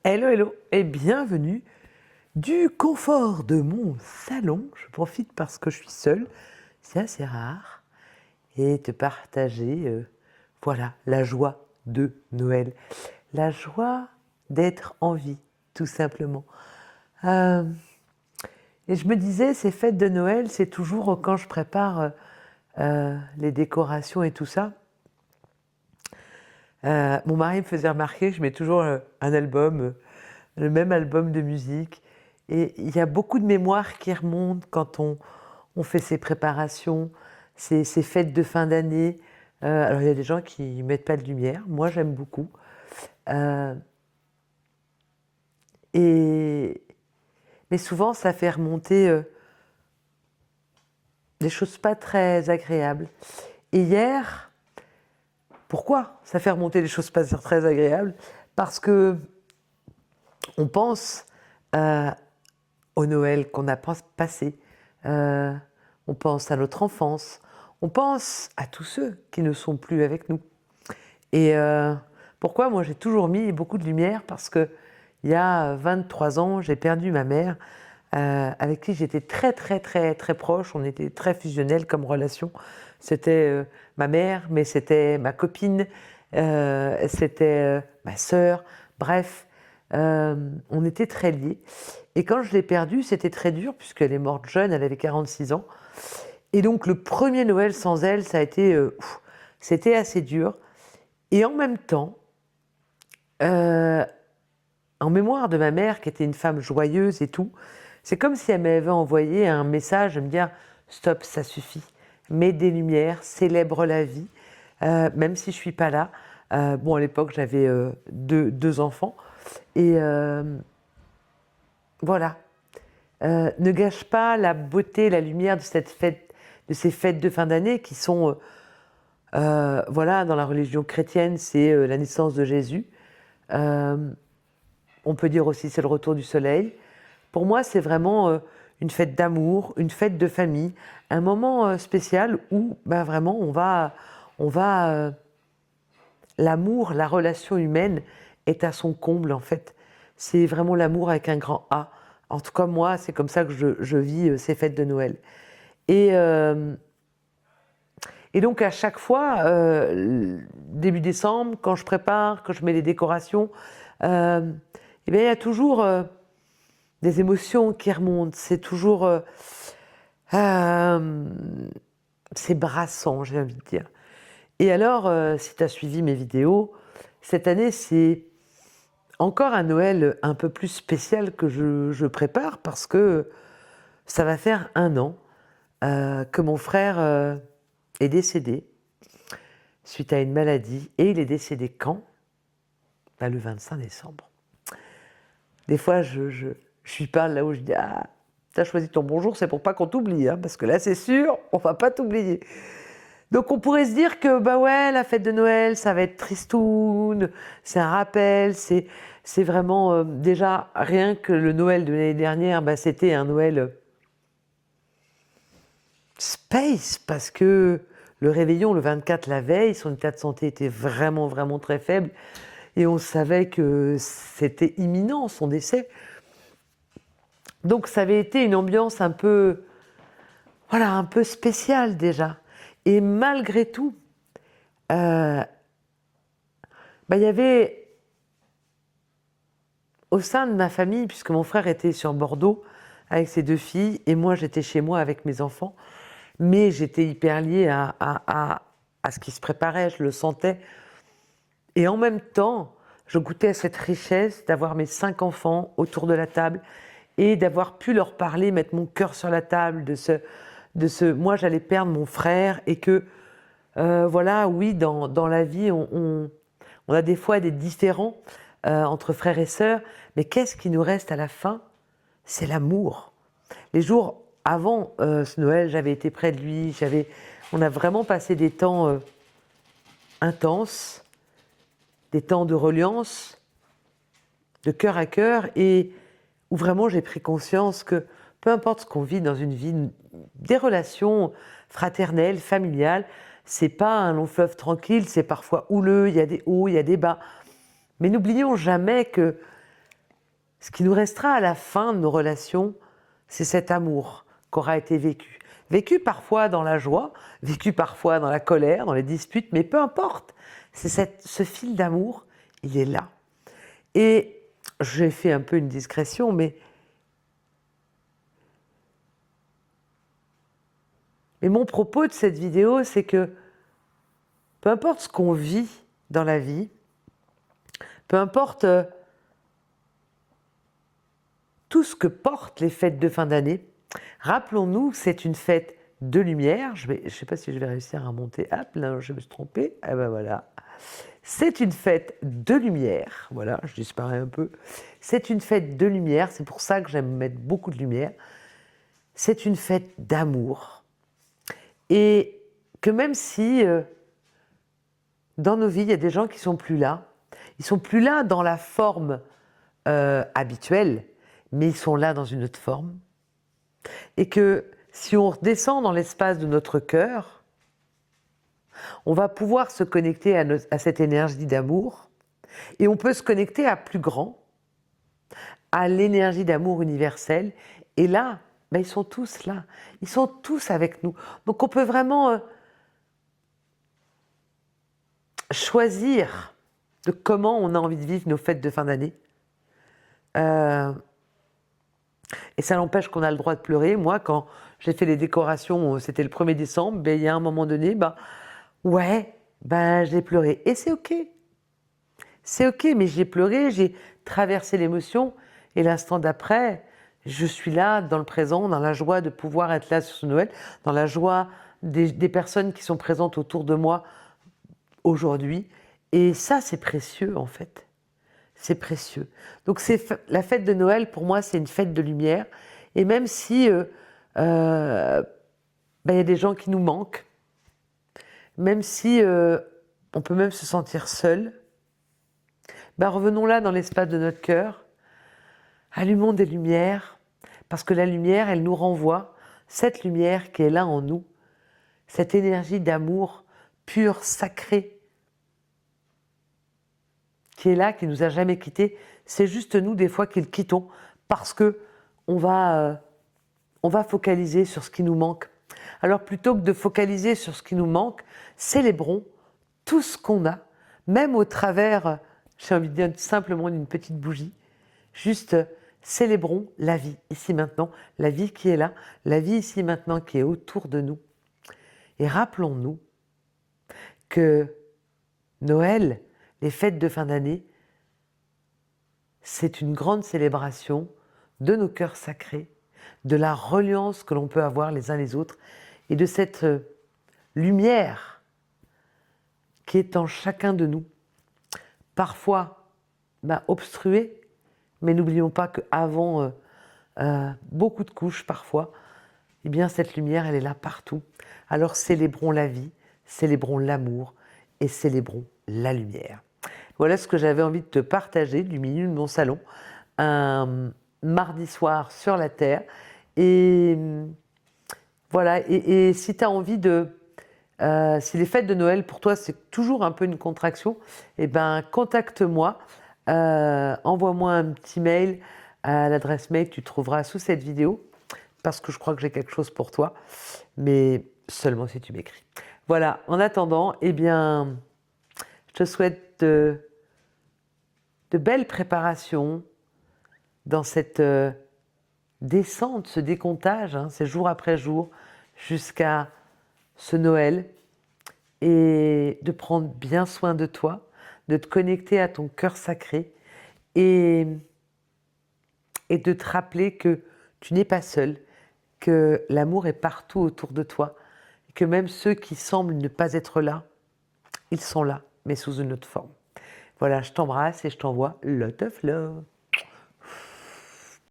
Hello, hello et bienvenue du confort de mon salon. Je profite parce que je suis seule, c'est assez rare, et te partager, voilà, la joie de Noël. La joie d'être en vie, tout simplement. Euh, et je me disais, ces fêtes de Noël, c'est toujours quand je prépare les décorations et tout ça. Mon mari me faisait remarquer que je mets toujours un album, le même album de musique. Et il y a beaucoup de mémoires qui remontent quand on fait ces préparations, ces fêtes de fin d'année. Alors il y a des gens qui ne mettent pas de lumière, moi j'aime beaucoup. Euh, et, mais souvent ça fait remonter des choses pas très agréables. Et hier, pourquoi ça fait remonter des choses pas très agréables? Parce que on pense euh, au Noël qu'on a passé. Euh, on pense à notre enfance. On pense à tous ceux qui ne sont plus avec nous. Et pourquoi moi j'ai toujours mis beaucoup de lumière? Parce que il y a 23 ans, j'ai perdu ma mère, avec qui j'étais très très très très proche. On était très fusionnels comme relation. C'était ma mère, mais c'était ma copine, c'était ma sœur. Bref, on était très liés. Et quand je l'ai perdue, c'était très dur, puisqu'elle est morte jeune, elle avait 46 ans. Et donc le premier Noël sans elle, ça a été, c'était assez dur. Et en même temps, euh, en mémoire de ma mère, qui était une femme joyeuse et tout, c'est comme si elle m'avait envoyé un message de me dire stop, ça suffit, mets des lumières, célèbre la vie, même si je suis pas là. Bon, à l'époque, j'avais deux enfants. Et voilà. Ne gâche pas la beauté, la lumière de cette fête, de ces fêtes de fin d'année qui sont, voilà, dans la religion chrétienne, c'est la naissance de Jésus. Euh, on peut dire aussi c'est le retour du soleil. Pour moi, c'est vraiment une fête d'amour, une fête de famille, un moment spécial où, ben, vraiment, l'amour, la relation humaine est à son comble en fait. C'est vraiment l'amour avec un grand A. En tout cas, moi, c'est comme ça que je vis ces fêtes de Noël. Et, euh, et donc, à chaque fois, début décembre, quand je prépare, quand je mets les décorations, eh bien, il y a toujours des émotions qui remontent. C'est toujours. Euh, c'est brassant, j'ai envie de dire. Et alors, si tu as suivi mes vidéos, cette année, c'est encore un Noël un peu plus spécial que je prépare parce que ça va faire 1 an que mon frère est décédé suite à une maladie. Et il est décédé quand? Bah, le 25 décembre. Des fois, je suis pas là où je dis ah, t'as choisi ton bonjour, c'est pour pas qu'on t'oublie, hein, parce que là, c'est sûr, on va pas t'oublier. Donc, on pourrait se dire que bah ouais, la fête de Noël, ça va être tristoun, c'est un rappel, c'est vraiment déjà rien que le Noël de l'année dernière, bah, c'était un Noël space parce que le réveillon le 24 la veille, son état de santé était vraiment vraiment très faible et on savait que c'était imminent son décès. Donc ça avait été une ambiance un peu, voilà, un peu spéciale déjà. Et malgré tout, euh, bah, il y avait au sein de ma famille, puisque mon frère était sur Bordeaux avec ses 2 filles et moi j'étais chez moi avec mes enfants, mais j'étais hyper liée à ce qui se préparait, je le sentais. Et en même temps, je goûtais à cette richesse d'avoir mes 5 enfants autour de la table et d'avoir pu leur parler, mettre mon cœur sur la table, moi j'allais perdre mon frère et que, voilà, oui, dans la vie, on a des fois des différends entre frères et sœurs, mais qu'est-ce qui nous reste à la fin? C'est l'amour. Les jours avant ce Noël, j'avais été près de lui, on a vraiment passé des temps intenses, des temps de reliance, de cœur à cœur, et où vraiment j'ai pris conscience que peu importe ce qu'on vit dans une vie, des relations fraternelles, familiales, c'est pas un long fleuve tranquille, c'est parfois houleux, il y a des hauts, il y a des bas. Mais n'oublions jamais que Ce qui nous restera à la fin de nos relations, c'est cet amour qu'aura été vécu. Vécu parfois dans la joie, vécu parfois dans la colère, dans les disputes, mais peu importe. C'est ce fil d'amour, il est là. Et j'ai fait un peu une digression, mais mon propos de cette vidéo, c'est que peu importe ce qu'on vit dans la vie, peu importe tout ce que portent les fêtes de fin d'année, rappelons-nous que c'est une fête de lumière. Je ne sais pas si je vais réussir à monter. Hop, là, je me suis trompée. Ah ben voilà. C'est une fête de lumière. Voilà, je disparais un peu. C'est une fête de lumière. C'est pour ça que j'aime mettre beaucoup de lumière. C'est une fête d'amour. Et que même si dans nos vies, il y a des gens qui sont plus là, ils sont plus là dans la forme habituelle, mais ils sont là dans une autre forme. Et que si on redescend dans l'espace de notre cœur, on va pouvoir se connecter à cette énergie d'amour, et on peut se connecter à plus grand, à l'énergie d'amour universelle. Et là, ben, ils sont tous là, ils sont tous avec nous. Donc on peut vraiment choisir de comment on a envie de vivre nos fêtes de fin d'année. Et ça n'empêche qu'on a le droit de pleurer. Moi, quand j'ai fait les décorations, c'était le 1er décembre, ben, il y a un moment donné, ben, ouais, ben, j'ai pleuré. Et c'est OK. C'est OK, mais j'ai pleuré, j'ai traversé l'émotion. Et l'instant d'après, je suis là, dans le présent, dans la joie de pouvoir être là sur ce Noël, dans la joie des personnes qui sont présentes autour de moi aujourd'hui. Et ça, c'est précieux, en fait. C'est précieux. Donc la fête de Noël, pour moi, c'est une fête de lumière. Et même si ben, y a des gens qui nous manquent, même si on peut même se sentir seul, ben, revenons là dans l'espace de notre cœur, allumons des lumières, parce que la lumière, elle nous renvoie cette lumière qui est là en nous, cette énergie d'amour pur, sacré, qui est là, qui nous a jamais quittés. C'est juste nous, des fois, qui le quittons, parce que on va focaliser sur ce qui nous manque. Alors, plutôt que de focaliser sur ce qui nous manque, célébrons tout ce qu'on a, même au travers, j'ai envie de dire simplement d'une petite bougie. Juste célébrons la vie, ici maintenant, la vie qui est là, la vie ici maintenant qui est autour de nous. Et rappelons-nous que Noël, les fêtes de fin d'année, c'est une grande célébration de nos cœurs sacrés, de la reliance que l'on peut avoir les uns les autres et de cette lumière qui est en chacun de nous. Parfois obstruée, mais n'oublions pas qu'avant beaucoup de couches parfois, eh bien cette lumière elle est là partout. Alors célébrons la vie, célébrons l'amour et célébrons la lumière. Voilà ce que j'avais envie de te partager du milieu de mon salon, un mardi soir sur la Terre. Et voilà, et si tu as envie de... si les fêtes de Noël, pour toi, c'est toujours un peu une contraction, eh ben, contacte-moi, envoie-moi un petit mail à l'adresse mail que tu trouveras sous cette vidéo, parce que je crois que j'ai quelque chose pour toi, mais seulement si tu m'écris. Voilà, en attendant, eh bien, je te souhaite de belles préparations dans cette descente, ce décomptage, c'est jour après jour, jusqu'à ce Noël, et de prendre bien soin de toi, de te connecter à ton cœur sacré, et de te rappeler que tu n'es pas seul, que l'amour est partout autour de toi, et que même ceux qui semblent ne pas être là, ils sont là, mais sous une autre forme. Voilà, je t'embrasse et je t'envoie lot of love.